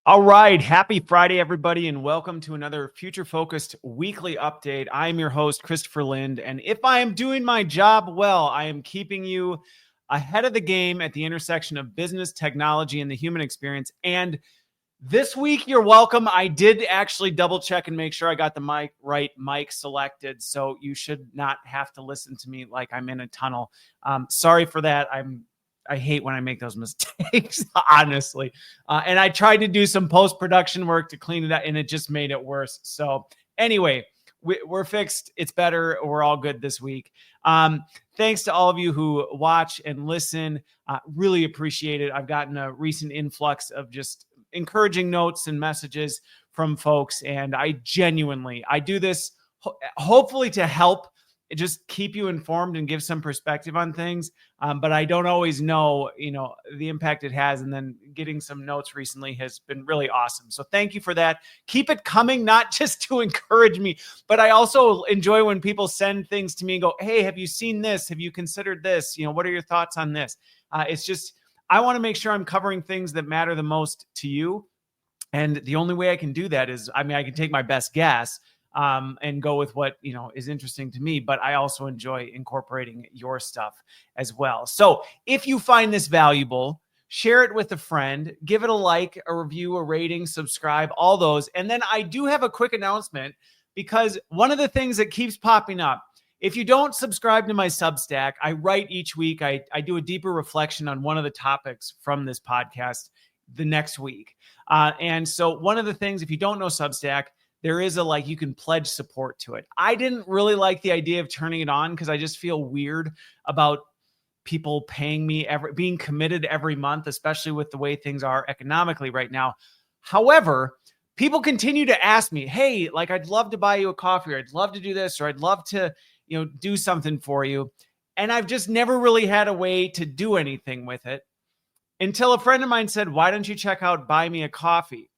All right. Happy Friday, everybody, and welcome to another future-focused weekly update. I am your host, Christopher Lind, and if I am doing my job well, I am keeping you ahead of the game at the intersection of business, technology, and the human experience. And this week, you're welcome. I did actually double check and make sure I got the right mic selected, so you should not have to listen to me like I'm in a tunnel. Sorry for that. I hate when I make those mistakes, honestly. And I tried to do some post-production work to clean it up, and it just made it worse. So anyway, we're fixed. It's better. We're all good this week. Thanks to all of you who watch and listen. Really appreciate it. I've gotten a recent influx of just encouraging notes and messages from folks, and I do this hopefully to help just keep you informed and give some perspective on things. But I don't always know, the impact it has. And then getting some notes recently has been really awesome. So thank you for that. Keep it coming, not just to encourage me, but I also enjoy when people send things to me and go, hey, have you seen this? Have you considered this? What are your thoughts on this? It's just, I want to make sure I'm covering things that matter the most to you. And the only way I can do that is, I can take my best guess, and go with what, is interesting to me, but I also enjoy incorporating your stuff as well. So if you find this valuable, share it with a friend, give it a like, a review, a rating, subscribe, all those. And then I do have a quick announcement, because one of the things that keeps popping up, if you don't subscribe to my Substack, I write each week. I do a deeper reflection on one of the topics from this podcast the next week. And so one of the things, if you don't know Substack, there is you can pledge support to it. I didn't really like the idea of turning it on because I just feel weird about people paying me being committed every month, especially with the way things are economically right now. However, people continue to ask me, hey, I'd love to buy you a coffee, or I'd love to do this, or I'd love to, do something for you. And I've just never really had a way to do anything with it until a friend of mine said, why don't you check out Buy Me a Coffee?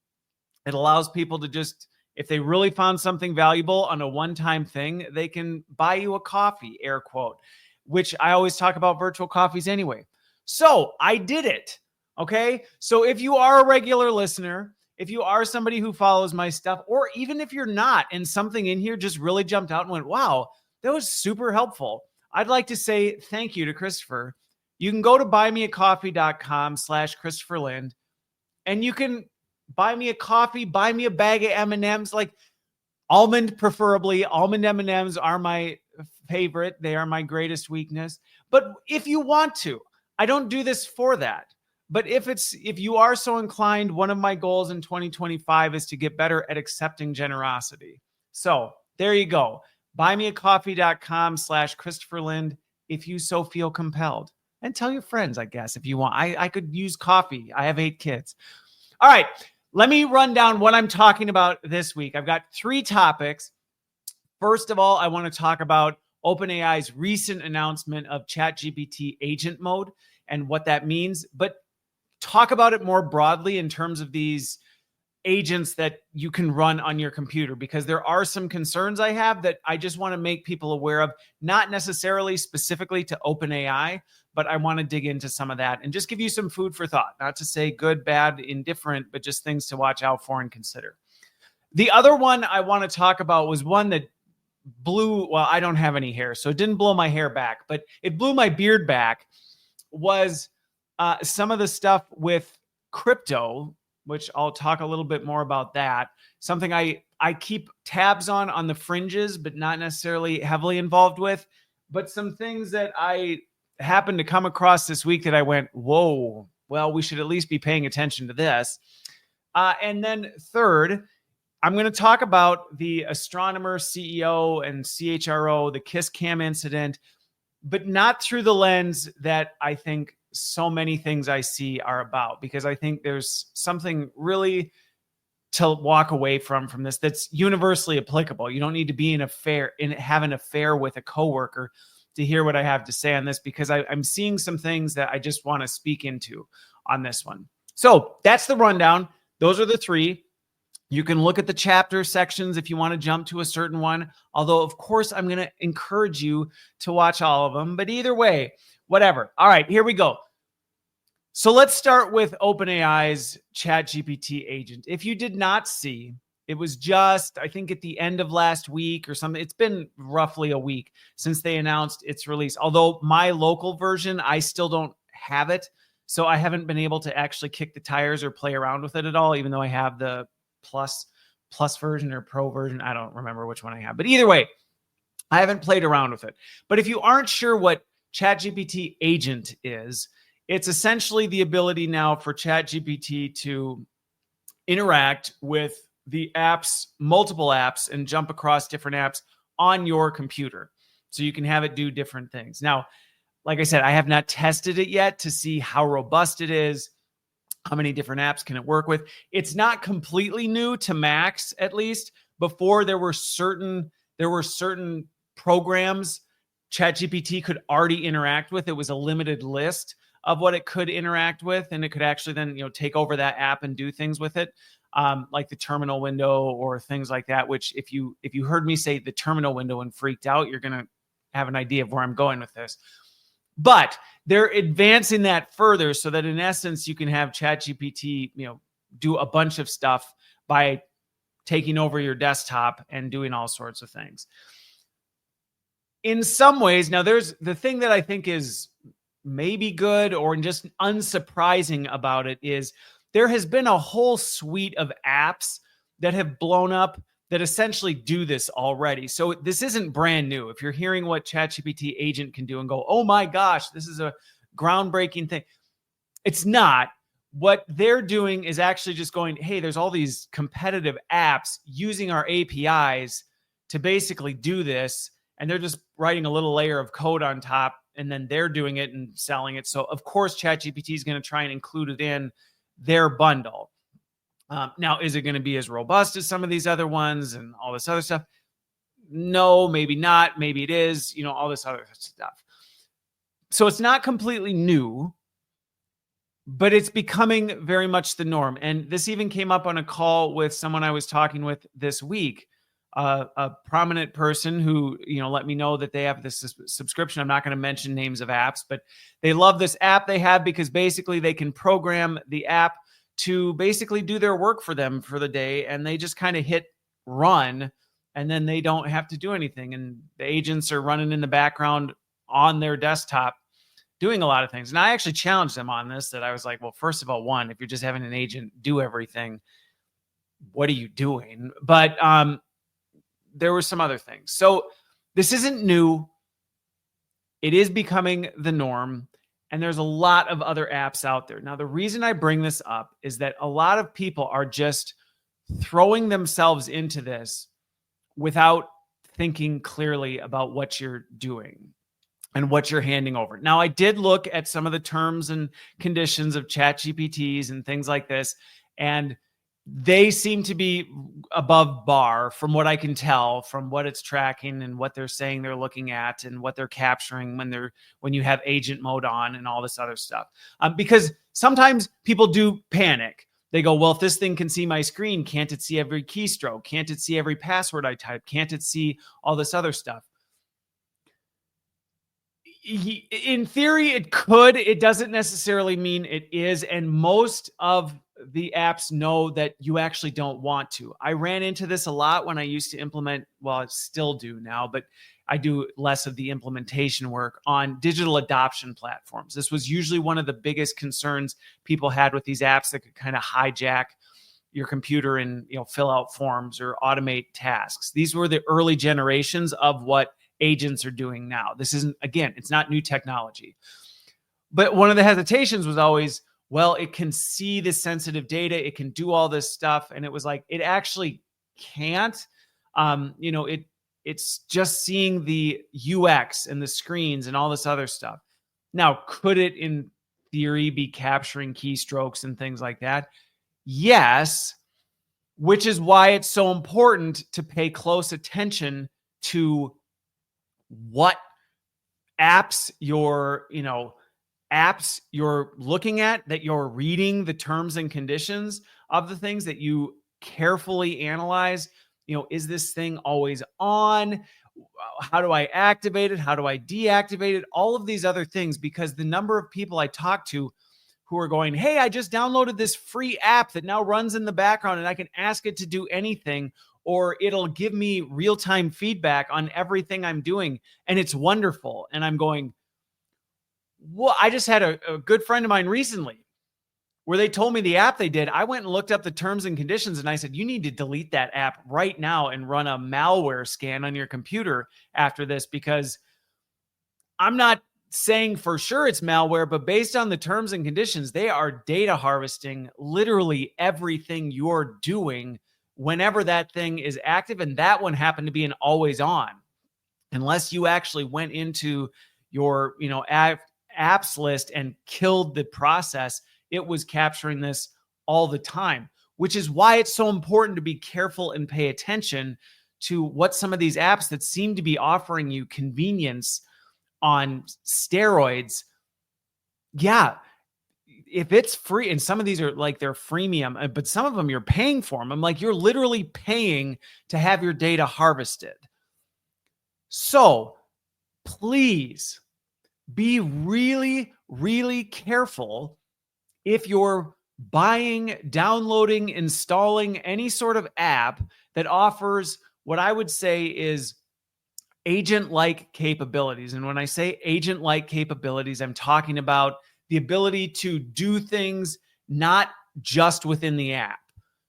It allows people to just, if they really found something valuable on a one-time thing, they can buy you a coffee, air quote, which I always talk about virtual coffees anyway. So I did it. Okay. So if you are a regular listener, if you are somebody who follows my stuff, or even if you're not, and something in here just really jumped out and went, wow, that was super helpful, I'd like to say thank you to Christopher. You can go to buymeacoffee.com/Christopher Lind, and you can buy me a coffee, buy me a bag of M&Ms, almond, preferably. Almond M&Ms are my favorite. They are my greatest weakness. But if you want to, I don't do this for that. But if you are so inclined, one of my goals in 2025 is to get better at accepting generosity. So there you go. Buymeacoffee.com/Christopher Lind if you so feel compelled. And tell your friends, I guess, if you want. I could use coffee. I have 8 kids. All right. Let me run down what I'm talking about this week. I've got 3 topics. First of all, I want to talk about OpenAI's recent announcement of ChatGPT agent mode and what that means, but talk about it more broadly in terms of these agents that you can run on your computer, because there are some concerns I have that I just want to make people aware of, not necessarily specifically to OpenAI, but I want to dig into some of that and just give you some food for thought, not to say good, bad, indifferent, but just things to watch out for and consider. The other one I want to talk about was one that I don't have any hair, so it didn't blow my hair back, but it blew my beard back, was some of the stuff with crypto, which I'll talk a little bit more about that. Something I keep tabs on the fringes, but not necessarily heavily involved with, but some things that I happened to come across this week that I went, whoa, well, we should at least be paying attention to this. And then third, I'm going to talk about the Astronomer CEO and CHRO, the Kiss Cam incident, but not through the lens that I think so many things I see are about, because I think there's something really to walk away from this that's universally applicable. You don't need to be have an affair with a coworker to hear what I have to say on this, because I'm seeing some things that I just want to speak into on this one. So that's the rundown. Those are the 3. You can look at the chapter sections if you want to jump to a certain one, although of course I'm going to encourage you to watch all of them, but either way, whatever. All right, here we go. So let's start with OpenAI's ChatGPT agent. If you did not see, it was just, I think, at the end of last week or something. It's been roughly a week since they announced its release. Although my local version, I still don't have it. So I haven't been able to actually kick the tires or play around with it at all, even though I have the plus version or pro version. I don't remember which one I have. But either way, I haven't played around with it. But if you aren't sure what ChatGPT agent is, it's essentially the ability now for ChatGPT to interact with the apps, multiple apps, and jump across different apps on your computer. So you can have it do different things. Now, like I said, I have not tested it yet to see how robust it is, how many different apps can it work with. It's not completely new to Macs, at least. Before there were certain programs ChatGPT could already interact with. It was a limited list of what it could interact with, and it could actually then take over that app and do things with it, like the terminal window or things like that. Which if you heard me say the terminal window and freaked out, you're gonna have an idea of where I'm going with this. But they're advancing that further so that in essence you can have ChatGPT do a bunch of stuff by taking over your desktop and doing all sorts of things. In some ways, now there's the thing that I think is maybe good or just unsurprising about it is there has been a whole suite of apps that have blown up that essentially do this already. So this isn't brand new. If you're hearing what ChatGPT agent can do and go, oh my gosh, this is a groundbreaking thing. It's not. What they're doing is actually just going, hey, there's all these competitive apps using our APIs to basically do this. And they're just writing a little layer of code on top, and then they're doing it and selling it. So, of course, ChatGPT is going to try and include it in their bundle. Now, is it going to be as robust as some of these other ones and all this other stuff? No, maybe not. Maybe it is, all this other stuff. So it's not completely new, but it's becoming very much the norm. And this even came up on a call with someone I was talking with this week. A prominent person who, let me know that they have this subscription. I'm not going to mention names of apps, but they love this app they have because basically they can program the app to basically do their work for them for the day. And they just kind of hit run and then they don't have to do anything. And the agents are running in the background on their desktop doing a lot of things. And I actually challenged them on this, that I was like, well, first of all, one, if you're just having an agent do everything, what are you doing? But, there were some other things. So this isn't new. It is becoming the norm. And there's a lot of other apps out there. Now, the reason I bring this up is that a lot of people are just throwing themselves into this without thinking clearly about what you're doing and what you're handing over. Now, I did look at some of the terms and conditions of ChatGPTs and things like this, and they seem to be above bar from what I can tell from what it's tracking and what they're saying they're looking at and what they're capturing when you have agent mode on and all this other stuff. Because sometimes people do panic. They go, well, if this thing can see my screen, can't it see every keystroke? Can't it see every password I type? Can't it see all this other stuff? In theory, it could. It doesn't necessarily mean it is. And most of the apps know that you actually don't want to. I ran into this a lot when I used to implement, well, I still do now, but I do less of the implementation work on digital adoption platforms. This was usually one of the biggest concerns people had with these apps that could kind of hijack your computer and fill out forms or automate tasks. These were the early generations of what agents are doing now. This isn't, again, it's not new technology. But one of the hesitations was always, well, it can see the sensitive data, it can do all this stuff. And it was like, it actually can't. It's just seeing the UX and the screens and all this other stuff. Now, could it in theory be capturing keystrokes and things like that? Yes, which is why it's so important to pay close attention to what apps you're looking at, that you're reading the terms and conditions of the things, that you carefully analyze. Is this thing always on? How do I activate it? How do I deactivate it? All of these other things, because the number of people I talk to who are going, hey, I just downloaded this free app that now runs in the background and I can ask it to do anything, or it'll give me real-time feedback on everything I'm doing. And it's wonderful. And I'm going, well, I just had a good friend of mine recently where they told me the app they did. I went and looked up the terms and conditions and I said, you need to delete that app right now and run a malware scan on your computer after this, because I'm not saying for sure it's malware, but based on the terms and conditions, they are data harvesting literally everything you're doing whenever that thing is active. And that one happened to be an always on, unless you actually went into your, apps list and killed the process. It was capturing this all the time, which is why it's so important to be careful and pay attention to what some of these apps that seem to be offering you convenience on steroids. Yeah, if it's free, and some of these are like they're freemium, but some of them you're paying for them. I'm like, you're literally paying to have your data harvested. So please be really, really careful if you're buying, downloading, installing any sort of app that offers what I would say is agent-like capabilities. And when I say agent-like capabilities, I'm talking about the ability to do things not just within the app.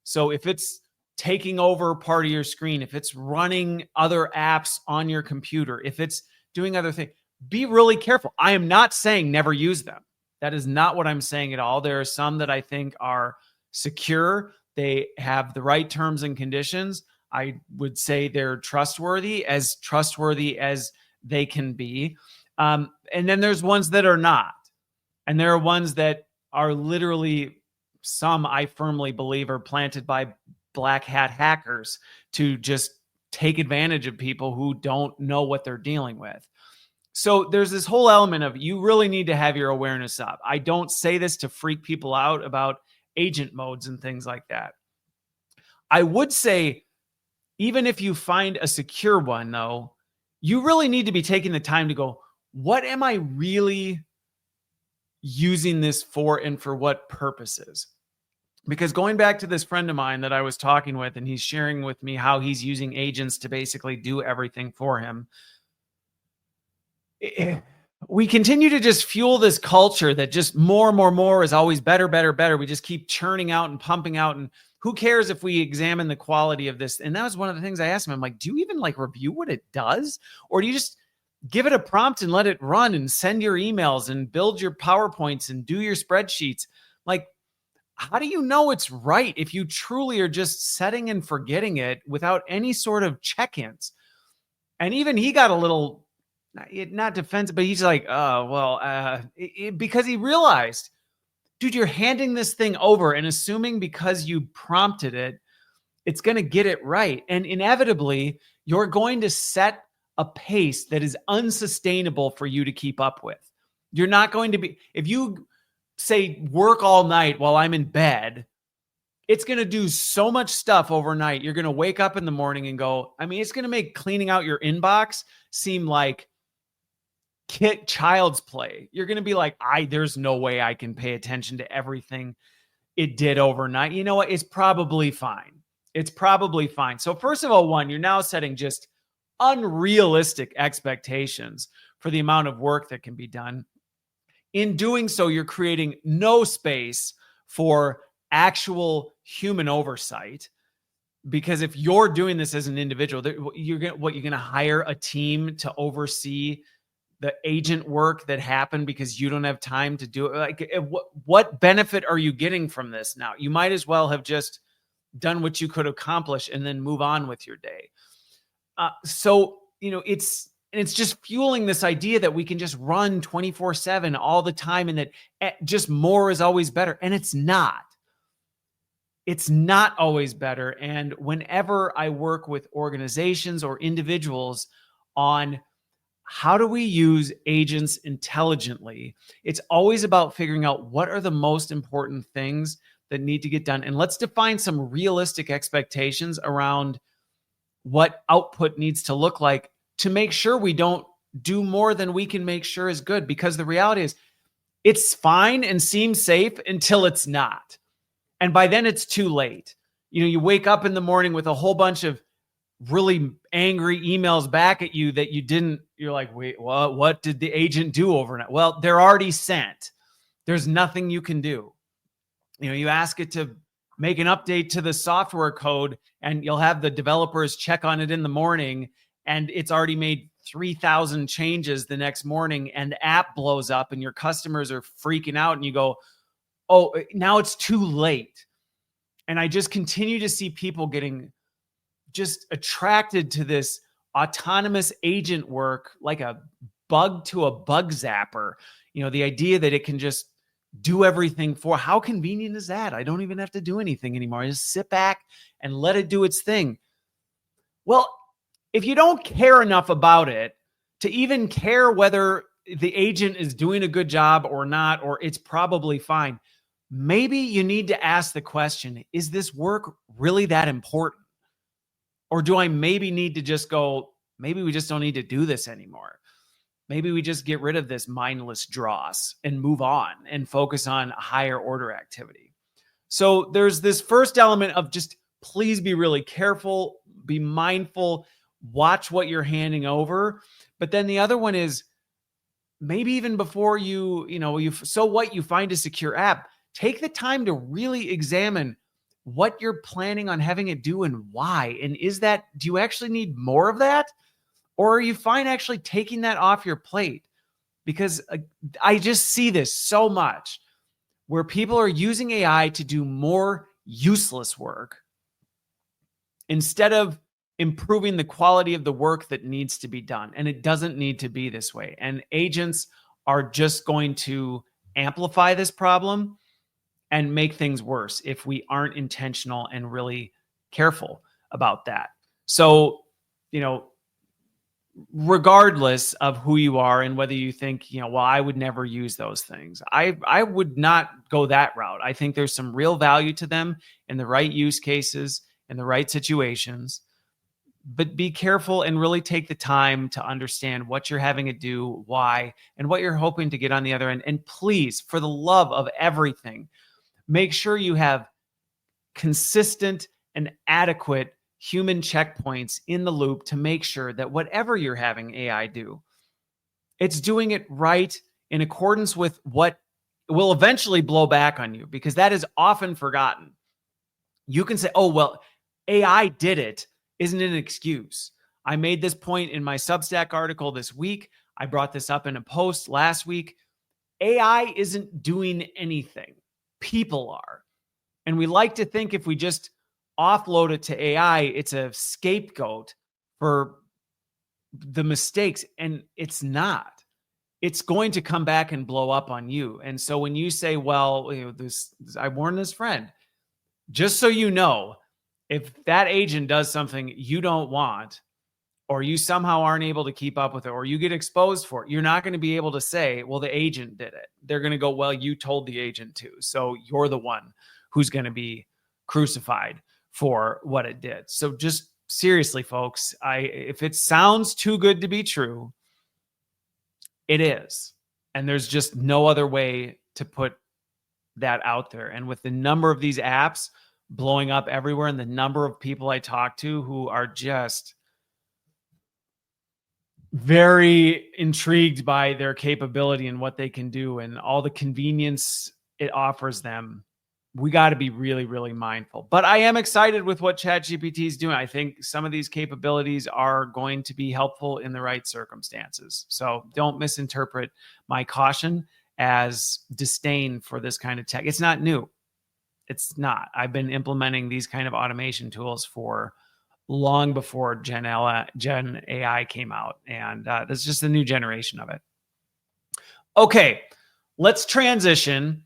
So if it's taking over part of your screen, if it's running other apps on your computer, if it's doing other things, be really careful. I am not saying never use them. That is not what I'm saying at all. There are some that I think are secure. They have the right terms and conditions. I would say they're trustworthy as they can be. And then there's ones that are not. And there are ones that are literally, some I firmly believe are planted by black hat hackers to just take advantage of people who don't know what they're dealing with. So there's this whole element of you really need to have your awareness up. I don't say this to freak people out about agent modes and things like that. I would say, even if you find a secure one, though, you really need to be taking the time to go, what am I really using this for and for what purposes? Because going back to this friend of mine that I was talking with, and he's sharing with me how he's using agents to basically do everything for him. We continue to just fuel this culture that just more is always better. We just keep churning out and pumping out. And who cares if we examine the quality of this? And that was one of the things I asked him. I'm like, do you even review what it does? Or do you just give it a prompt and let it run and send your emails and build your PowerPoints and do your spreadsheets? Like, how do you know it's right if you truly are just setting and forgetting it without any sort of check-ins? And even he got a little, not defensive, but he's like, oh, well, because he realized, dude, you're handing this thing over and assuming because you prompted it, it's going to get it right. And inevitably, you're going to set a pace that is unsustainable for you to keep up with. You're not going to be, if you say work all night while I'm in bed, it's going to do so much stuff overnight. You're going to wake up in the morning and go, it's going to make cleaning out your inbox seem like child's play. You're going to be like, there's no way I can pay attention to everything it did overnight. You know what? It's probably fine. So first of all, one, you're now setting just unrealistic expectations for the amount of work that can be done. In doing so, you're creating no space for actual human oversight. Because if you're doing this as an individual, you're going to hire a team to oversee the agent work that happened because you don't have time to do it. Like, what benefit are you getting from this now? You might as well have just done what you could accomplish and then move on with your day. So it's just fueling this idea that we can just run 24/7 all the time and that just more is always better. And it's not. It's not always better. And whenever I work with organizations or individuals on how do we use agents intelligently, it's always about figuring out what are the most important things that need to get done. And let's define some realistic expectations around what output needs to look like to make sure we don't do more than we can make sure is good. Because the reality is, it's fine and seems safe until it's not. And by then it's too late. You wake up in the morning with a whole bunch of really angry emails back at you that you're like, wait, what did the agent do overnight? Well, they're already sent. There's nothing you can do. You ask it to make an update to the software code and you'll have the developers check on it in the morning and it's already made 3,000 changes the next morning and the app blows up and your customers are freaking out and you go, oh, now it's too late. And I just continue to see people getting just attracted to this autonomous agent work like a bug to a bug zapper. The idea that it can just do everything how convenient is that? I don't even have to do anything anymore. I just sit back and let it do its thing. Well, if you don't care enough about it to even care whether the agent is doing a good job or not, or it's probably fine, maybe you need to ask the question, is this work really that important? Or do I maybe need to just go, maybe we just don't need to do this anymore. Maybe we just get rid of this mindless dross and move on and focus on higher order activity. So there's this first element of just please be really careful, be mindful, watch what you're handing over. But then the other one is maybe even before you find a secure app, take the time to really examine what you're planning on having it do and why. And do you actually need more of that? Or are you fine actually taking that off your plate? Because I just see this so much where people are using AI to do more useless work instead of improving the quality of the work that needs to be done. And it doesn't need to be this way. And agents are just going to amplify this problem and make things worse if we aren't intentional and really careful about that. So, regardless of who you are and whether you think, well, I would never use those things. I would not go that route. I think there's some real value to them in the right use cases, in the right situations. But be careful and really take the time to understand what you're having it do, why, and what you're hoping to get on the other end. And please, for the love of everything, make sure you have consistent and adequate human checkpoints in the loop to make sure that whatever you're having AI do, it's doing it right in accordance with what will eventually blow back on you, because that is often forgotten. You can say, oh, well, AI did it. Isn't it an excuse? I made this point in my Substack article this week. I brought this up in a post last week. AI isn't doing anything. People are. And we like to think if we just offload it to AI, it's a scapegoat for the mistakes. And it's not. It's going to come back and blow up on you. And so when you say, well, I warned this friend, just so you know, if that agent does something you don't want, or you somehow aren't able to keep up with it, or you get exposed for it, you're not going to be able to say, well, the agent did it. They're going to go, well, you told the agent to, so you're the one who's going to be crucified for what it did. So just seriously, folks, if it sounds too good to be true, it is. And there's just no other way to put that out there. And with the number of these apps blowing up everywhere and the number of people I talk to who are just very intrigued by their capability and what they can do and all the convenience it offers them, we got to be really, really mindful. But I am excited with what ChatGPT is doing. I think some of these capabilities are going to be helpful in the right circumstances. So don't misinterpret my caution as disdain for this kind of tech. It's not new. It's not. I've been implementing these kind of automation tools for long before Gen AI came out. And this is just a new generation of it. Okay, let's transition.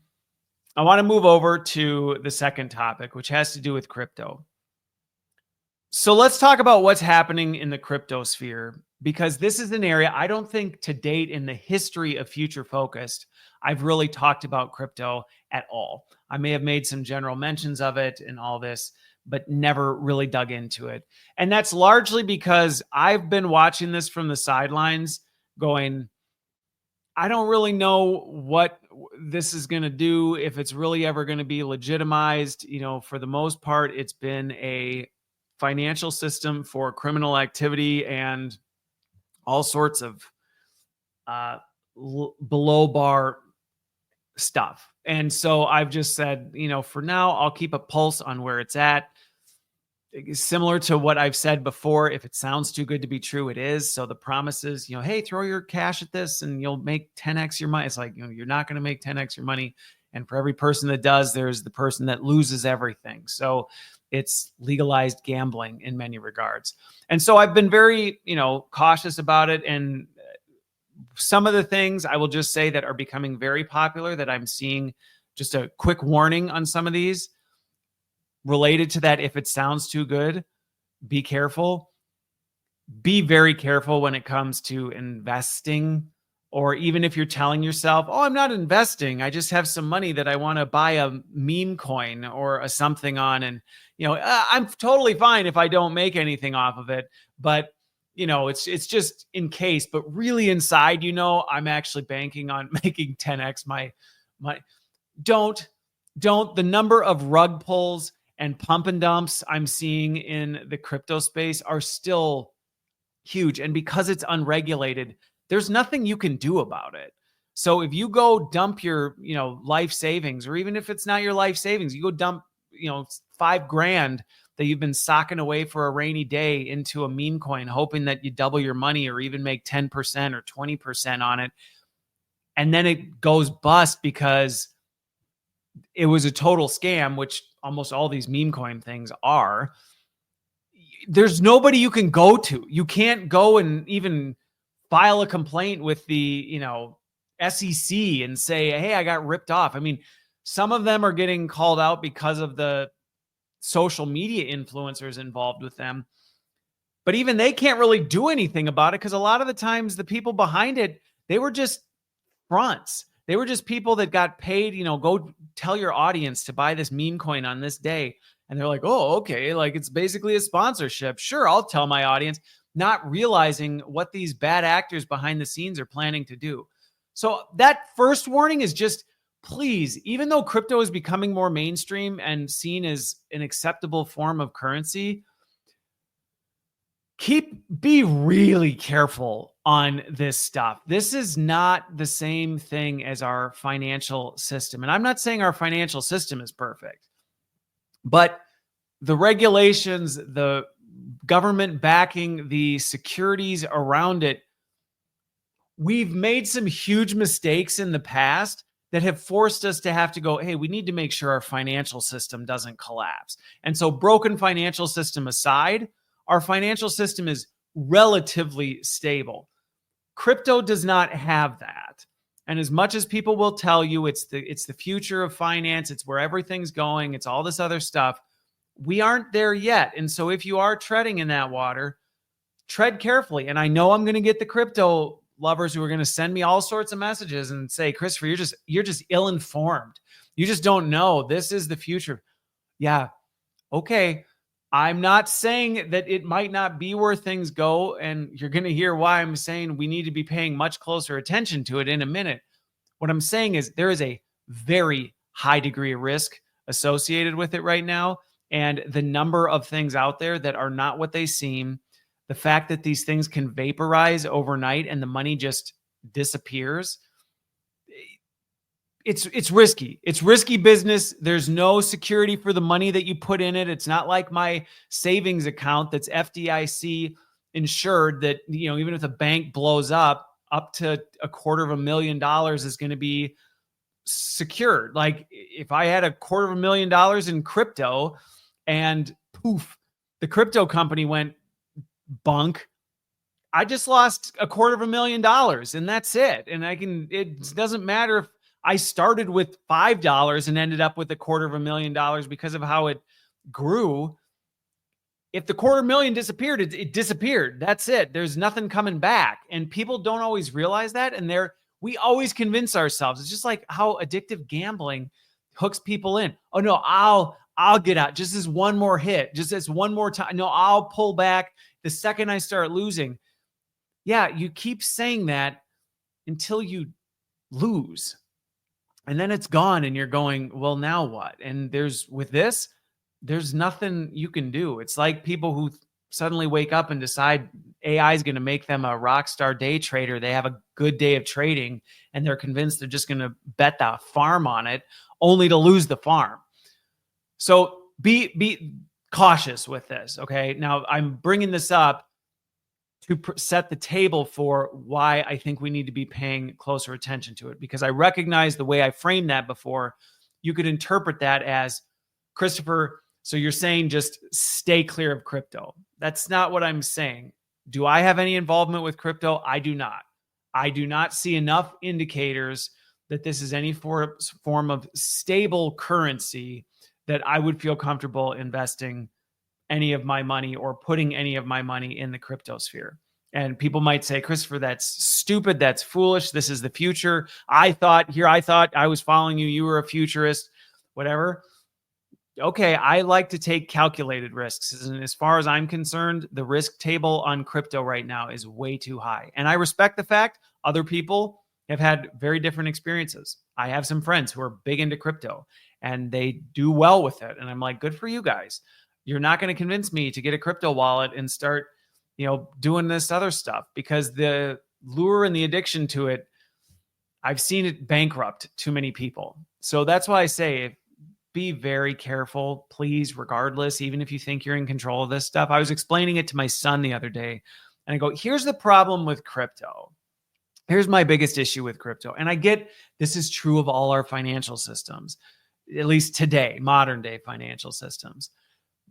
I want to move over to the second topic, which has to do with crypto. So let's talk about what's happening in the crypto sphere, because this is an area I don't think to date in the history of Future Focused, I've really talked about crypto at all. I may have made some general mentions of it and all this, but never really dug into it. And that's largely because I've been watching this from the sidelines going, I don't really know this is going to do, if it's really ever going to be legitimized. For the most part, it's been a financial system for criminal activity and all sorts of below bar stuff. And so I've just said, for now, I'll keep a pulse on where it's at. Similar to what I've said before, if it sounds too good to be true, it is. So the promises, hey, throw your cash at this and you'll make 10x your money. It's like, you're not going to make 10x your money. And for every person that does, there's the person that loses everything. So it's legalized gambling in many regards. And so I've been very, cautious about it. And some of the things I will just say that are becoming very popular that I'm seeing, just a quick warning on some of these related to that. If it sounds too good, be careful. Be very careful when it comes to investing, or even if you're telling yourself, oh, I'm not investing, I just have some money that I want to buy a meme coin or a something on. And, I'm totally fine if I don't make anything off of it, but it's just in case. But really inside, I'm actually banking on making 10x my. Don't. The number of rug pulls and pump and dumps I'm seeing in the crypto space are still huge. And because it's unregulated, there's nothing you can do about it. So if you go dump your, life savings, or even if it's not your life savings, you go dump, $5,000 that you've been socking away for a rainy day into a meme coin, hoping that you double your money or even make 10% or 20% on it. And then it goes bust because it was a total scam, which almost all these meme coin things are. There's nobody you can go to. You can't go and even file a complaint with the, SEC and say, hey, I got ripped off. I mean, some of them are getting called out because of the social media influencers involved with them. But even they can't really do anything about it, because a lot of the times the people behind it, they were just fronts. They were just people that got paid, go tell your audience to buy this meme coin on this day. And they're like, oh, okay, like it's basically a sponsorship. Sure, I'll tell my audience, not realizing what these bad actors behind the scenes are planning to do. So that first warning is just, please, even though crypto is becoming more mainstream and seen as an acceptable form of currency, be really careful on this stuff. This is not the same thing as our financial system. And I'm not saying our financial system is perfect, but the regulations, the government backing, the securities around it, we've made some huge mistakes in the past that have forced us to have to go, hey, we need to make sure our financial system doesn't collapse. And so, broken financial system aside, our financial system is relatively stable. Crypto does not have that. And as much as people will tell you it's the future of finance, it's where everything's going, it's all this other stuff, we aren't there yet. And so if you are treading in that water, tread carefully. And I know I'm going to get the crypto lovers who are going to send me all sorts of messages and say, Christopher, you're just ill-informed. You just don't know. This is the future. Yeah. Okay. I'm not saying that it might not be where things go, and you're going to hear why I'm saying we need to be paying much closer attention to it in a minute. What I'm saying is there is a very high degree of risk associated with it right now, and the number of things out there that are not what they seem, the fact that these things can vaporize overnight and the money just disappears, it's risky. It's risky business. There's no security for the money that you put in it. It's not like my savings account that's FDIC insured that, even if the bank blows up to $250,000 is going to be secured. Like if I had $250,000 in crypto and poof, the crypto company went bunk, I just lost $250,000 and that's it. And it doesn't matter if I started with $5 and ended up with $250,000 because of how it grew. If the $250,000 disappeared, it disappeared. That's it. There's nothing coming back. And people don't always realize that. And we always convince ourselves. It's just like how addictive gambling hooks people in. Oh no, I'll get out. Just as one more hit, just as one more time. No, I'll pull back the second I start losing. Yeah, you keep saying that until you lose. and then it's gone and you're going, well, now what? And there's nothing you can do. It's like people who suddenly wake up and decide AI is going to make them a rock star day trader. They have a good day of trading and they're convinced they're just going to bet the farm on it only to lose the farm. So be cautious with this. Okay. Now I'm bringing this up to set the table for why I think we need to be paying closer attention to it, because I recognize the way I framed that before. You could interpret that as, Christopher, so you're saying just stay clear of crypto. That's not what I'm saying. Do I have any involvement with crypto? I do not. I do not see enough indicators that this is any form of stable currency that I would feel comfortable investing any of my money or putting any of my money in the crypto sphere. And people might say, Christopher, that's stupid. That's foolish. This is the future. I thought I was following you. You were a futurist, whatever. Okay, I like to take calculated risks. And as far as I'm concerned, the risk table on crypto right now is way too high. And I respect the fact other people have had very different experiences. I have some friends who are big into crypto and they do well with it. And I'm like, good for you guys. You're not going to convince me to get a crypto wallet and start, doing this other stuff, because the lure and the addiction to it, I've seen it bankrupt too many people. So that's why I say, be very careful, please, regardless, even if you think you're in control of this stuff. I was explaining it to my son the other day, and I go, here's the problem with crypto. Here's my biggest issue with crypto. And I get this is true of all our financial systems, at least today, modern day financial systems.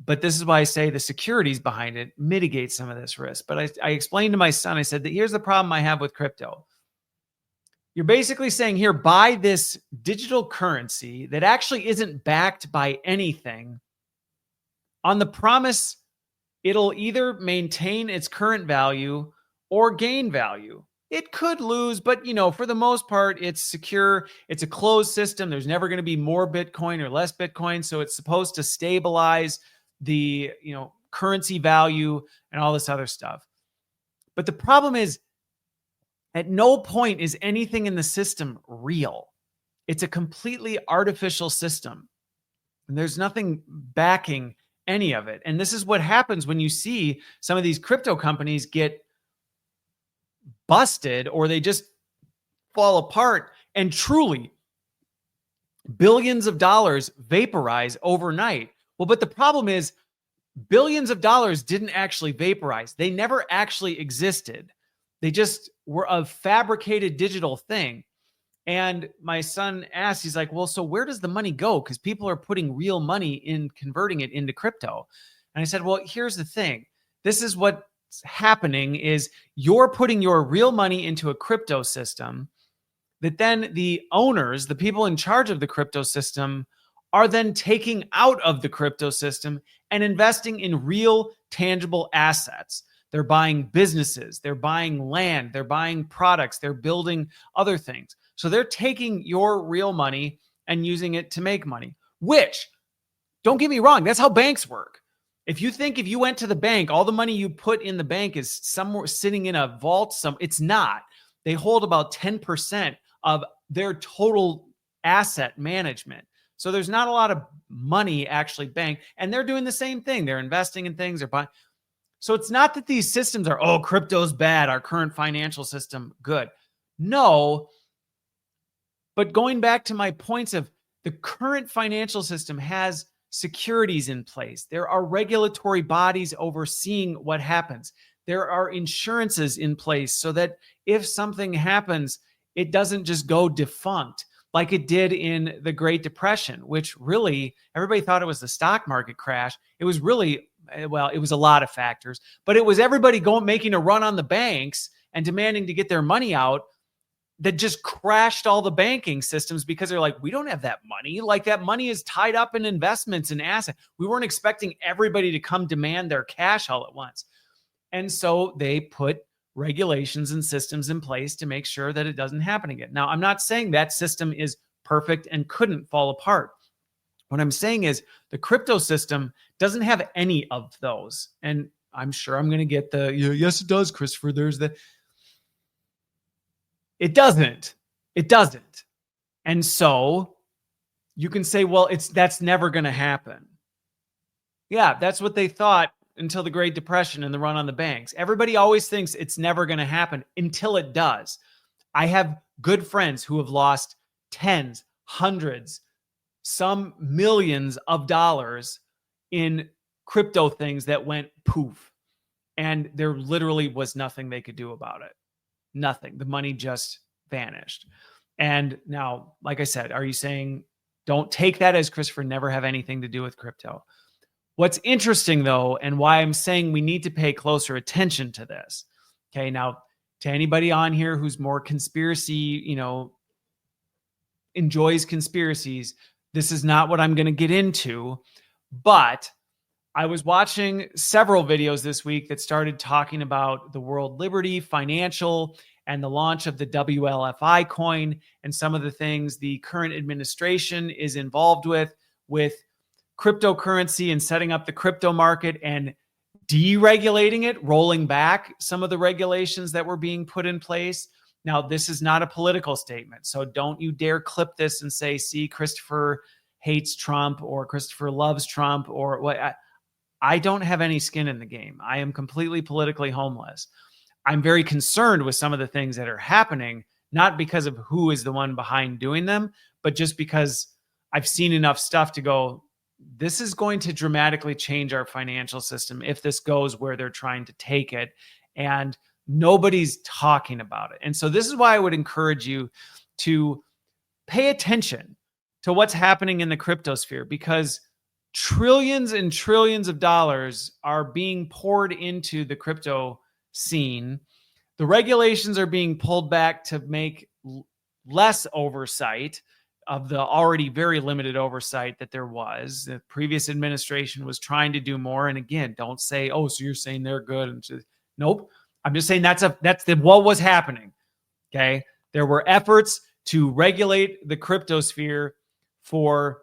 But this is why I say the securities behind it mitigate some of this risk. But I explained to my son, I said that here's the problem I have with crypto. You're basically saying here, buy this digital currency that actually isn't backed by anything on the promise it'll either maintain its current value or gain value. It could lose, but for the most part, it's secure. It's a closed system. There's never going to be more Bitcoin or less Bitcoin. So it's supposed to stabilize the, currency value and all this other stuff. But the problem is, at no point is anything in the system real. It's a completely artificial system. And there's nothing backing any of it. And this is what happens when you see some of these crypto companies get busted or they just fall apart, and truly billions of dollars vaporize overnight. Well, but the problem is billions of dollars didn't actually vaporize. They never actually existed. They just were a fabricated digital thing. And my son asked, he's like, well, so where does the money go? Because people are putting real money in, converting it into crypto. And I said, well, here's the thing. This is what's happening is you're putting your real money into a crypto system that then the owners, the people in charge of the crypto system, are then taking out of the crypto system and investing in real tangible assets. They're buying businesses, they're buying land, they're buying products, they're building other things. So they're taking your real money and using it to make money, which, don't get me wrong, that's how banks work. If you think if you went to the bank, all the money you put in the bank is somewhere sitting in a vault, it's not. They hold about 10% of their total asset management. So there's not a lot of money actually banked, and they're doing the same thing. They're investing in things, they're buying. So it's not that these systems are, oh, crypto's bad, our current financial system good. No, but going back to my points of the current financial system has securities in place. There are regulatory bodies overseeing what happens. There are insurances in place so that if something happens, it doesn't just go defunct like it did in the Great Depression, which really everybody thought it was the stock market crash. It was really, well, it was a lot of factors, but it was everybody making a run on the banks and demanding to get their money out that just crashed all the banking systems because they're like, we don't have that money. Like that money is tied up in investments and assets. We weren't expecting everybody to come demand their cash all at once. And so they put regulations and systems in place to make sure that it doesn't happen again. Now, I'm not saying that system is perfect and couldn't fall apart. What I'm saying is the crypto system doesn't have any of those. And I'm sure I'm going to get the, yes, it does, Christopher. It doesn't. It doesn't. And so you can say, well, that's never going to happen. Yeah, that's what they thought until the Great Depression and the run on the banks. Everybody always thinks it's never going to happen until it does. I have good friends who have lost tens, hundreds, some millions of dollars in crypto things that went poof. And there literally was nothing they could do about it. Nothing. The money just vanished. And now, like I said, are you saying don't take that as Christopher never have anything to do with crypto? What's interesting, though, and why I'm saying we need to pay closer attention to this. Okay, now, to anybody on here who's more conspiracy, enjoys conspiracies, this is not what I'm going to get into. But I was watching several videos this week that started talking about the World Liberty Financial and the launch of the WLFI coin and some of the things the current administration is involved with cryptocurrency and setting up the crypto market and deregulating it, rolling back some of the regulations that were being put in place. Now, this is not a political statement, so don't you dare clip this and say, see, Christopher hates Trump or Christopher loves Trump or what. I don't have any skin in the game. I am completely politically homeless. I'm very concerned with some of the things that are happening, not because of who is the one behind doing them, but just because I've seen enough stuff to go, this is going to dramatically change our financial system if this goes where they're trying to take it. And nobody's talking about it. And so this is why I would encourage you to pay attention to what's happening in the crypto sphere, because trillions and trillions of dollars are being poured into the crypto scene. The regulations are being pulled back to make less oversight of the already very limited oversight that there was. The previous administration was trying to do more. And again, don't say, oh, so you're saying they're good. And just, nope. I'm just saying that's what was happening. Okay. There were efforts to regulate the crypto sphere for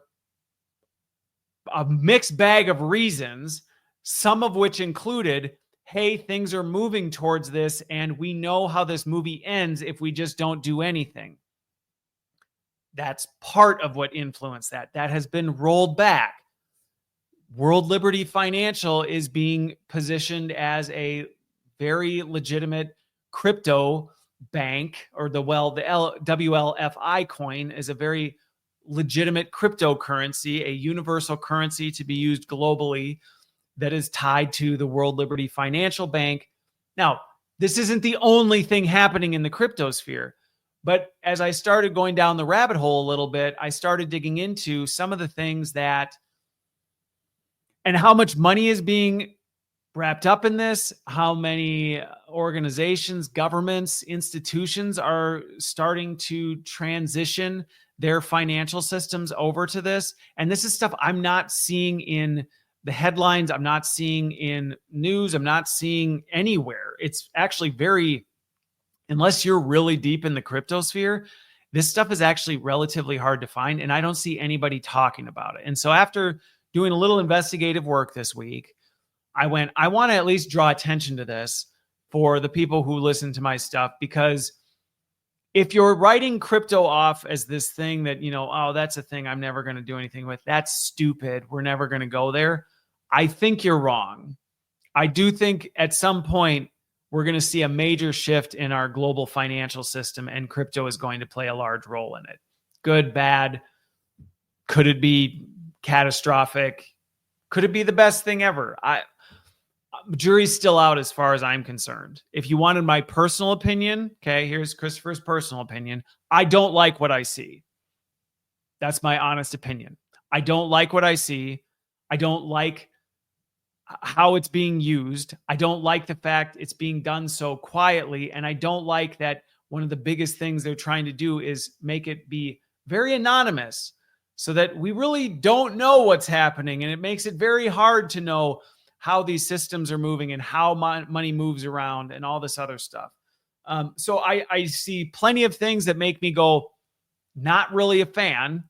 a mixed bag of reasons, some of which included, hey, things are moving towards this, and we know how this movie ends if we just don't do anything. That's part of what influenced that. That has been rolled back. World Liberty Financial is being positioned as a very legitimate crypto bank, or the WLFI coin is a very legitimate cryptocurrency, a universal currency to be used globally that is tied to the World Liberty Financial Bank. Now, this isn't the only thing happening in the crypto sphere, but as I started going down the rabbit hole a little bit, I started digging into some of the things that, and how much money is being wrapped up in this, how many organizations, governments, institutions are starting to transition their financial systems over to this. And this is stuff I'm not seeing in the headlines. I'm not seeing in news. I'm not seeing anywhere. It's actually unless you're really deep in the crypto sphere, this stuff is actually relatively hard to find. And I don't see anybody talking about it. And so after doing a little investigative work this week, I want to at least draw attention to this for the people who listen to my stuff, because if you're writing crypto off as this thing that, oh, that's a thing I'm never going to do anything with, that's stupid, we're never going to go there, I think you're wrong. I do think at some point we're going to see a major shift in our global financial system, and crypto is going to play a large role in it. Good, bad. Could it be catastrophic? Could it be the best thing ever? Jury's still out as far as I'm concerned. If you wanted my personal opinion, okay, here's Christopher's personal opinion. I don't like what I see. That's my honest opinion. I don't like what I see. I don't like how it's being used. I don't like the fact it's being done so quietly. And I don't like that one of the biggest things they're trying to do is make it be very anonymous so that we really don't know what's happening. And it makes it very hard to know how these systems are moving and how money moves around and all this other stuff. So I see plenty of things that make me go, not really a fan.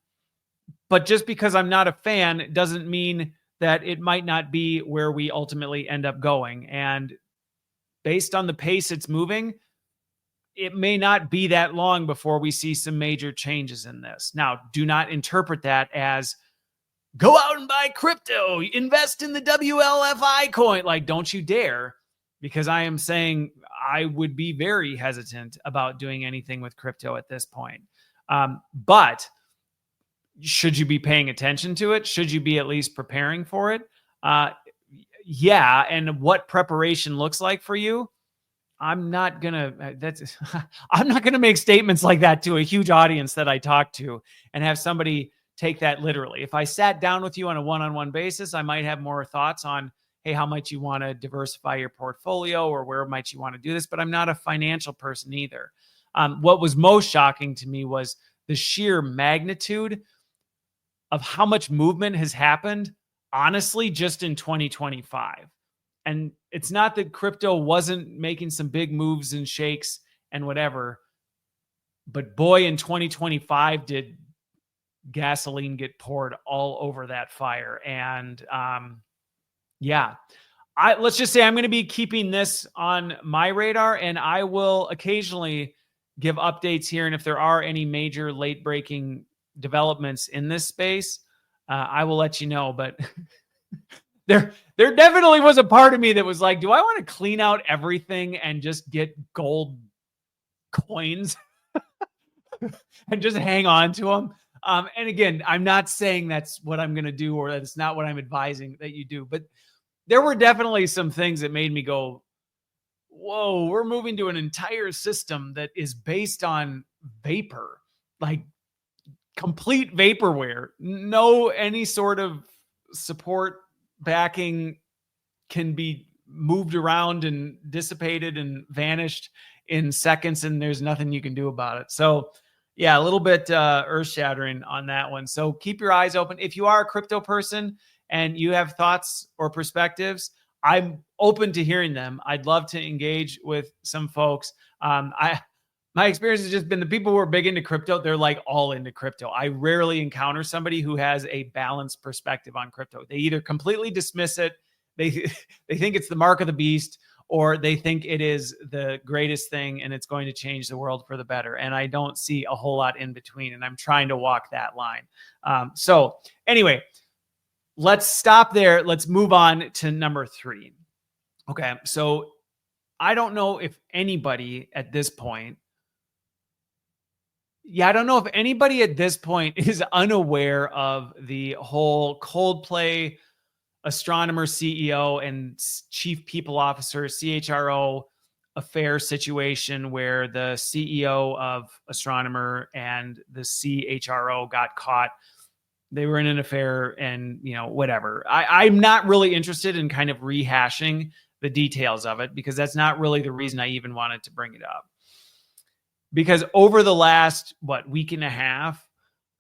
But just because I'm not a fan doesn't mean that it might not be where we ultimately end up going. And based on the pace it's moving, it may not be that long before we see some major changes in this. Now, do not interpret that as go out and buy crypto, invest in the WLFI coin. Like, don't you dare, because I am saying I would be very hesitant about doing anything with crypto at this point. But should you be paying attention to it? Should you be at least preparing for it? Yeah. And what preparation looks like for you, I'm not gonna make statements like that to a huge audience that I talk to and have somebody take that literally. If I sat down with you on a one-on-one basis, I might have more thoughts on, hey, how might you want to diversify your portfolio, or where might you want to do this? But I'm not a financial person either. What was most shocking to me was the sheer magnitude of how much movement has happened, honestly, just in 2025. And it's not that crypto wasn't making some big moves and shakes and whatever, but boy, in 2025 did gasoline get poured all over that fire. And let's just say I'm going to be keeping this on my radar, and I will occasionally give updates here. And if there are any major late breaking developments in this space, I will let you know. But there definitely was a part of me that was like, do I want to clean out everything and just get gold coins and just hang on to them? And again, I'm not saying that's what I'm going to do, or that's not what I'm advising that you do. But there were definitely some things that made me go, whoa, we're moving to an entire system that is based on vapor, like complete vaporware. No, any sort of support backing can be moved around and dissipated and vanished in seconds, and there's nothing you can do about it. So yeah, a little bit earth-shattering on that one. So keep your eyes open. If you are a crypto person and you have thoughts or perspectives, I'm open to hearing them. I'd love to engage with some folks. My experience has just been the people who are big into crypto, they're like all into crypto. I rarely encounter somebody who has a balanced perspective on crypto. They either completely dismiss it, they think it's the mark of the beast, or they think it is the greatest thing and it's going to change the world for the better. And I don't see a whole lot in between, and I'm trying to walk that line. So anyway, let's stop there. Let's move on to number 3. Okay, so I don't know if anybody at this point, is unaware of the whole Coldplay Astronomer CEO and Chief People Officer, CHRO affair situation, where the CEO of Astronomer and the CHRO got caught. They were in an affair, and whatever. I'm not really interested in kind of rehashing the details of it, because that's not really the reason I even wanted to bring it up. Because over the last, week and a half,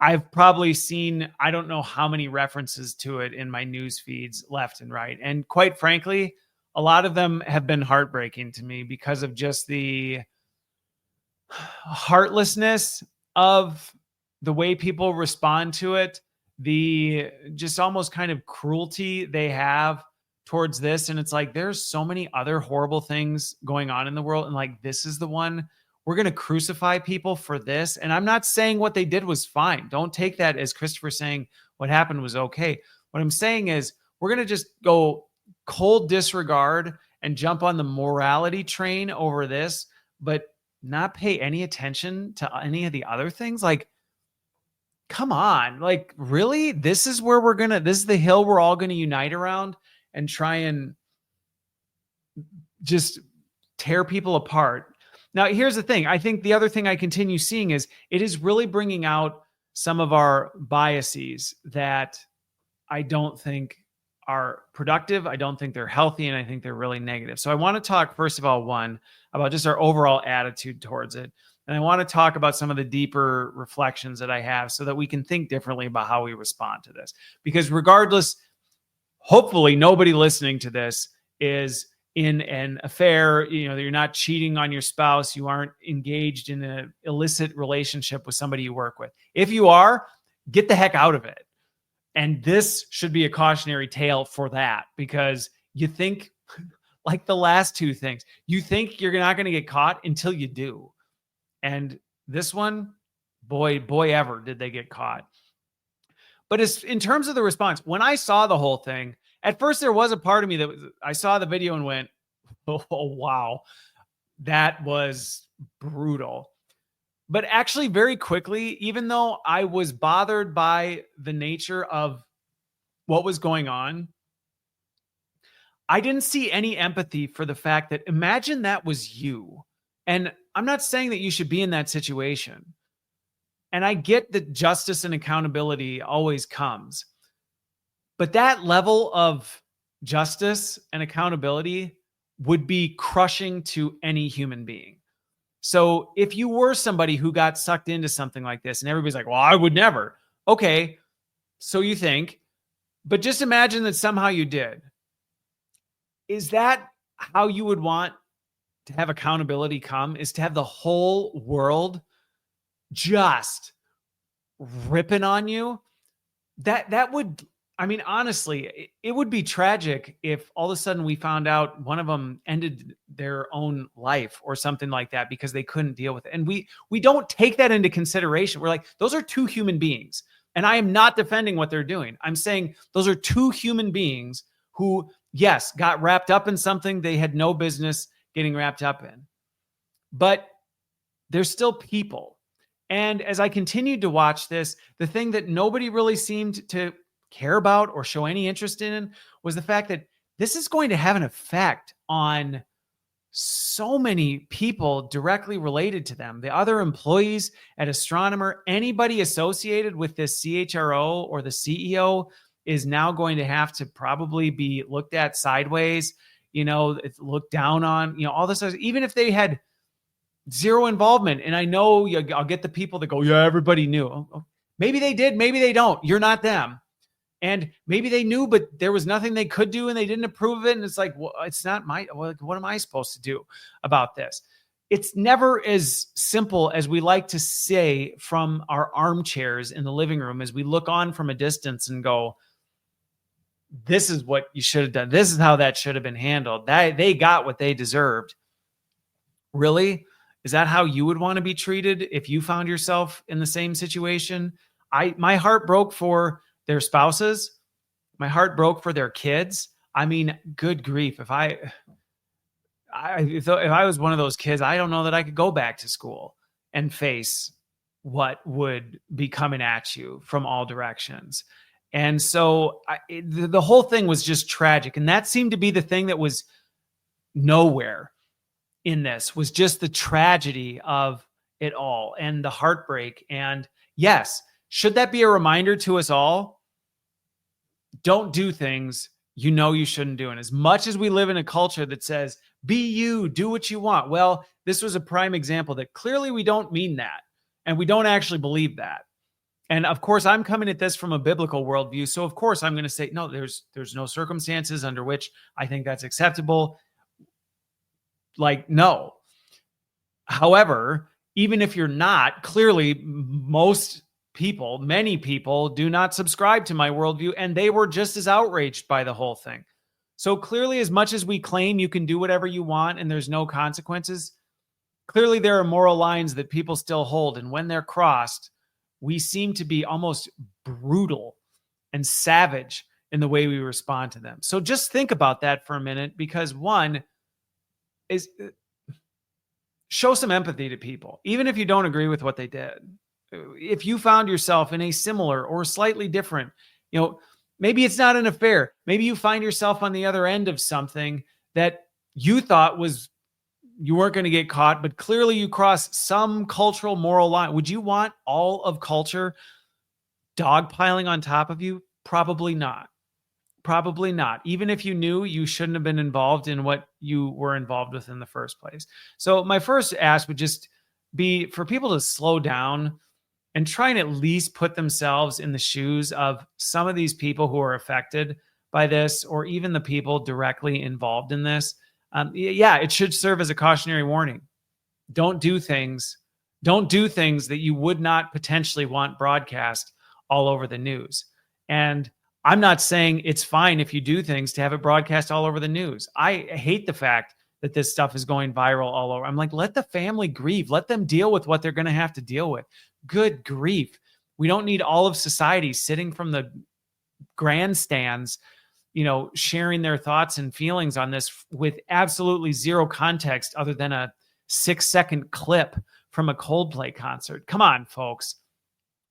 I've probably seen, I don't know how many references to it in my news feeds left and right. And quite frankly, a lot of them have been heartbreaking to me because of just the heartlessness of the way people respond to it, the just almost kind of cruelty they have towards this. And it's like, there's so many other horrible things going on in the world, and like, this is the one. We're going to crucify people for this. And I'm not saying what they did was fine. Don't take that as Christopher saying what happened was okay. What I'm saying is, we're going to just go cold disregard and jump on the morality train over this, but not pay any attention to any of the other things. Like, come on, like, really? This is where this is the hill we're all going to unite around and try and just tear people apart. Now, here's the thing. I think the other thing I continue seeing is it is really bringing out some of our biases that I don't think are productive. I don't think they're healthy, and I think they're really negative. So I want to talk, first of all, one, about just our overall attitude towards it. And I want to talk about some of the deeper reflections that I have so that we can think differently about how we respond to this. Because regardless, hopefully nobody listening to this is in an affair, you're not cheating on your spouse, you aren't engaged in an illicit relationship with somebody you work with. If you are, get the heck out of it. And this should be a cautionary tale for that, because you think, like the last two things, you think you're not going to get caught until you do. And this one, boy ever did they get caught. But in terms of the response, when I saw the whole thing, at first there was a part of me I saw the video and went, oh, wow, that was brutal. But actually very quickly, even though I was bothered by the nature of what was going on, I didn't see any empathy for the fact that imagine that was you. And I'm not saying that you should be in that situation. And I get that justice and accountability always comes. But that level of justice and accountability would be crushing to any human being. So if you were somebody who got sucked into something like this and everybody's like, well, I would never. Okay, so you think, but just imagine that somehow you did. Is that how you would want to have accountability come? Is to have the whole world just ripping on you? That would, I mean, honestly, it would be tragic if all of a sudden we found out one of them ended their own life or something like that because they couldn't deal with it. And we don't take that into consideration. We're like, those are two human beings. And I am not defending what they're doing. I'm saying those are two human beings who, yes, got wrapped up in something they had no business getting wrapped up in. But they're still people. And as I continued to watch this, the thing that nobody really seemed to care about or show any interest in was the fact that this is going to have an effect on so many people directly related to them. The other employees at Astronomer, anybody associated with this CHRO or the CEO is now going to have to probably be looked at sideways, looked down on, all this, even if they had zero involvement. And I know I'll get the people that go, yeah, everybody knew. Maybe they did, maybe they don't. You're not them. And maybe they knew, but there was nothing they could do and they didn't approve of it. And it's like, well, it's not what am I supposed to do about this? It's never as simple as we like to say from our armchairs in the living room as we look on from a distance and go, this is what you should have done. This is how that should have been handled. They got what they deserved. Really? Is that how you would want to be treated if you found yourself in the same situation? My heart broke for their spouses. My heart broke for their kids. I mean, good grief. If I was one of those kids, I don't know that I could go back to school and face what would be coming at you from all directions. And so the whole thing was just tragic. And that seemed to be the thing that was nowhere in this, was just the tragedy of it all and the heartbreak. And yes, should that be a reminder to us all? Don't do things you shouldn't do. And as much as we live in a culture that says, be you, do what you want. Well, this was a prime example that clearly we don't mean that. And we don't actually believe that. And of course, I'm coming at this from a biblical worldview. So of course, I'm going to say, no, there's no circumstances under which I think that's acceptable. Like, no. However, even if you're not, clearly many people do not subscribe to my worldview, and they were just as outraged by the whole thing. So clearly, as much as we claim you can do whatever you want and there's no consequences, clearly there are moral lines that people still hold. And when they're crossed, we seem to be almost brutal and savage in the way we respond to them. So just think about that for a minute, because one is show some empathy to people, even if you don't agree with what they did. If you found yourself in a similar or slightly different, maybe it's not an affair. Maybe you find yourself on the other end of something that you thought you weren't going to get caught, but clearly you cross some cultural moral line. Would you want all of culture dogpiling on top of you? Probably not. Probably not. Even if you knew you shouldn't have been involved in what you were involved with in the first place. So my first ask would just be for people to slow down and try and at least put themselves in the shoes of some of these people who are affected by this, or even the people directly involved in this. It should serve as a cautionary warning. Don't do things that you would not potentially want broadcast all over the news. And I'm not saying it's fine if you do things to have it broadcast all over the news. I hate the fact that this stuff is going viral all over. I'm like, let the family grieve. Let them deal with what they're going to have to deal with. Good grief. We don't need all of society sitting from the grandstands, sharing their thoughts and feelings on this with absolutely zero context other than a 6-second clip from a Coldplay concert. Come on, folks.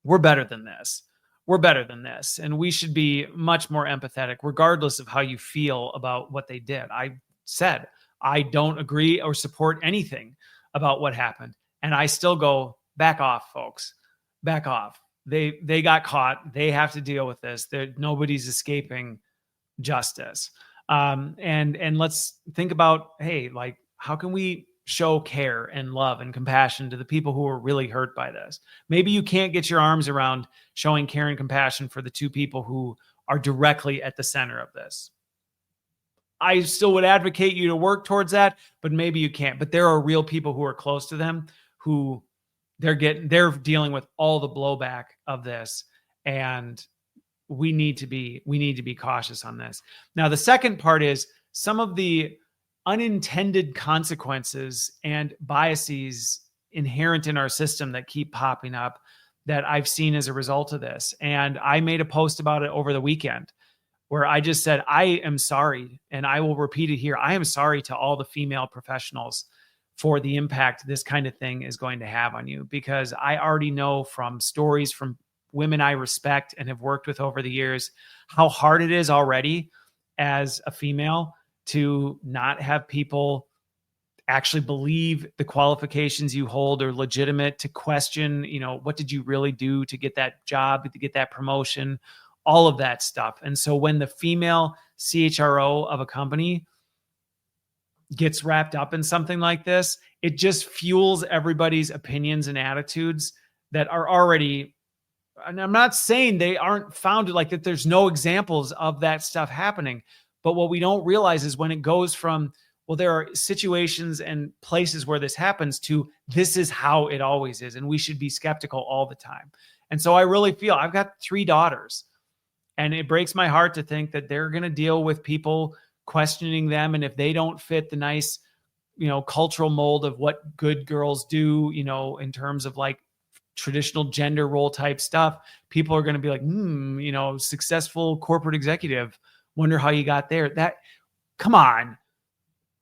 We're better than this. We're better than this. And we should be much more empathetic, regardless of how you feel about what they did. I said, I don't agree or support anything about what happened. And I still go, back off, folks. Back off. They got caught. They have to deal with this. Nobody's escaping justice. And let's think about, hey, like, how can we show care and love and compassion to the people who are really hurt by this? Maybe you can't get your arms around showing care and compassion for the two people who are directly at the center of this. I still would advocate you to work towards that, but maybe you can't. But there are real people who are close to them who they're dealing with all the blowback of this. And we need to be cautious on this. Now, the second part is some of the unintended consequences and biases inherent in our system that keep popping up that I've seen as a result of this. And I made a post about it over the weekend where I just said, I am sorry, and I will repeat it here. I am sorry to all the female professionals for the impact this kind of thing is going to have on you, because I already know from stories from women I respect and have worked with over the years how hard it is already as a female to not have people actually believe the qualifications you hold are legitimate, to question, what did you really do to get that job, to get that promotion, all of that stuff. And so when the female CHRO of a company gets wrapped up in something like this, it just fuels everybody's opinions and attitudes that are already, and I'm not saying they aren't founded, like that there's no examples of that stuff happening. But what we don't realize is when it goes from, well, there are situations and places where this happens, to this is how it always is. And we should be skeptical all the time. And so I really feel, I've got 3 daughters, and it breaks my heart to think that they're going to deal with people questioning them. And if they don't fit the nice, cultural mold of what good girls do, in terms of like traditional gender role type stuff, people are going to be like, successful corporate executive, wonder how you got there. Come on,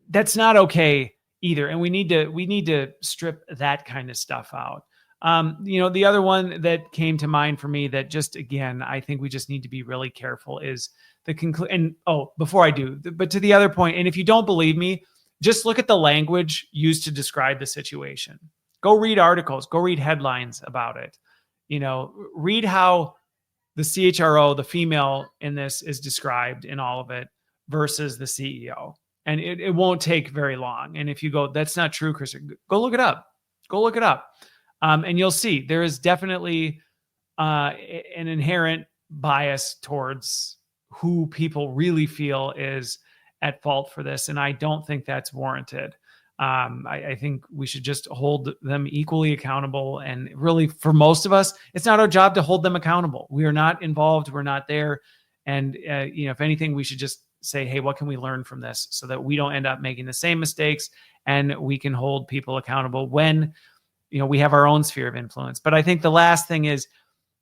that's not okay either. And we need to strip that kind of stuff out. The other one that came to mind for me that just, again, I think we just need to be really careful is the conclusion. And before I do, but to the other point, and if you don't believe me, just look at the language used to describe the situation. Go read articles, go read headlines about it. Read how the CHRO, the female in this, is described in all of it versus the CEO. And it won't take very long. And if you go, that's not true, Chris, go look it up. And you'll see there is definitely an inherent bias towards who people really feel is at fault for this. And I don't think that's warranted. I think we should just hold them equally accountable. And really, for most of us, it's not our job to hold them accountable. We are not involved. We're not there. And, if anything, we should just say, hey, what can we learn from this so that we don't end up making the same mistakes, and we can hold people accountable when, we have our own sphere of influence. But I think the last thing is,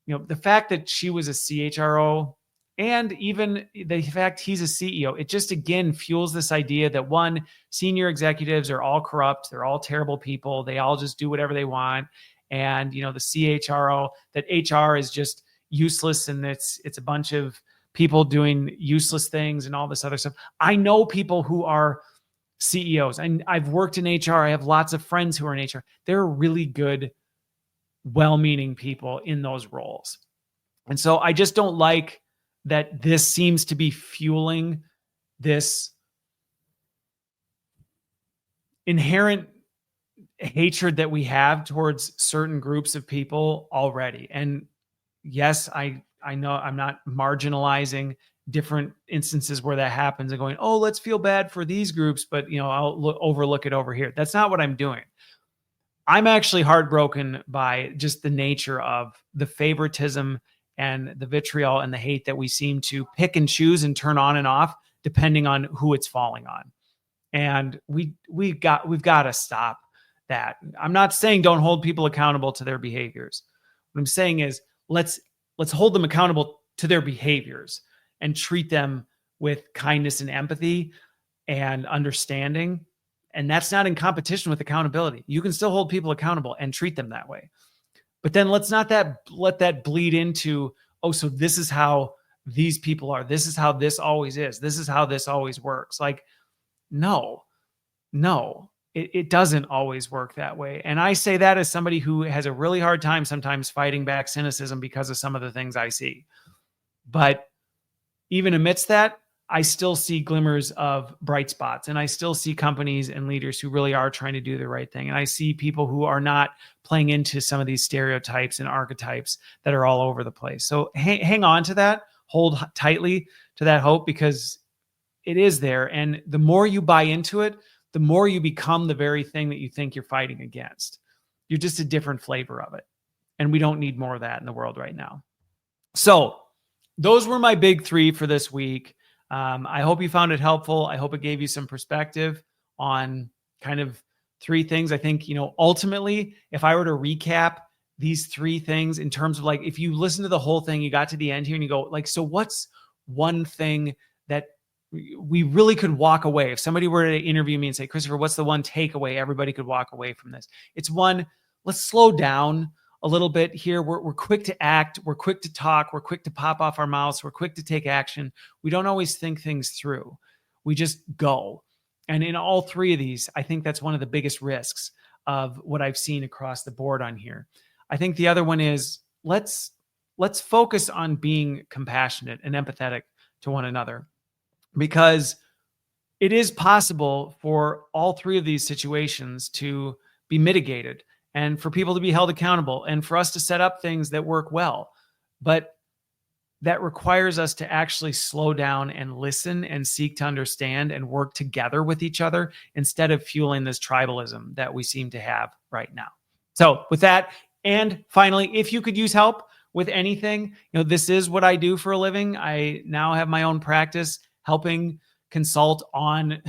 the fact that she was a CHRO, and even the fact he's a CEO, it just, again, fuels this idea that, one, senior executives are all corrupt. They're all terrible people. They all just do whatever they want. And, the CHRO, that HR is just useless. And it's a bunch of people doing useless things and all this other stuff. I know people who are CEOs, and I've worked in HR. I have lots of friends who are in HR. They're really good, well-meaning people in those roles. And so I just don't like that this seems to be fueling this inherent hatred that we have towards certain groups of people already. And yes, I know I'm not marginalizing different instances where that happens and going, oh, let's feel bad for these groups, but I'll overlook it over here. That's not what I'm doing. I'm actually heartbroken by just the nature of the favoritism and the vitriol and the hate that we seem to pick and choose and turn on and off depending on who it's falling on. And we've got to stop that. I'm not saying don't hold people accountable to their behaviors. What I'm saying is let's hold them accountable to their behaviors and treat them with kindness and empathy and understanding. And that's not in competition with accountability. You can still hold people accountable and treat them that way. But then let's not let that bleed into, oh, so this is how these people are. This is how this always is. This is how this always works. Like, no, it doesn't always work that way. And I say that as somebody who has a really hard time sometimes fighting back cynicism because of some of the things I see. But even amidst that, I still see glimmers of bright spots, and I still see companies and leaders who really are trying to do the right thing. And I see people who are not playing into some of these stereotypes and archetypes that are all over the place. So hang on to that, hold tightly to that hope, because it is there. And the more you buy into it, the more you become the very thing that you think you're fighting against. You're just a different flavor of it. And we don't need more of that in the world right now. So those were my big three for this week. I hope you found it helpful. I hope it gave you some perspective on kind of three things. I think, ultimately, if I were to recap these three things in terms of, like, if you listen to the whole thing, you got to the end here and you go, like, so what's one thing that we really could walk away? If somebody were to interview me and say, Christopher, what's the one takeaway everybody could walk away from this? It's one, let's slow down a little bit here. We're quick to act. We're quick to talk. We're quick to pop off our mouths. We're quick to take action. We don't always think things through. We just go. And in all three of these, I think that's one of the biggest risks of what I've seen across the board on here. I think the other one is let's focus on being compassionate and empathetic to one another, because it is possible for all three of these situations to be mitigated, and for people to be held accountable, and for us to set up things that work well. But that requires us to actually slow down and listen and seek to understand and work together with each other, instead of fueling this tribalism that we seem to have right now. So with that, and finally, if you could use help with anything, this is what I do for a living. I now have my own practice helping consult on,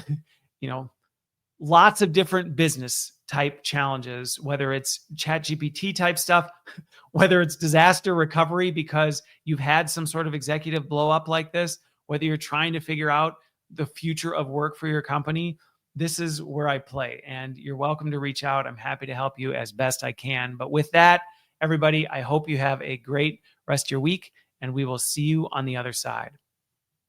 lots of different business type challenges, whether it's ChatGPT type stuff, whether it's disaster recovery because you've had some sort of executive blow up like this, whether you're trying to figure out the future of work for your company. This is where I play, and you're welcome to reach out. I'm happy to help you as best I can. But with that, everybody, I hope you have a great rest of your week, and we will see you on the other side.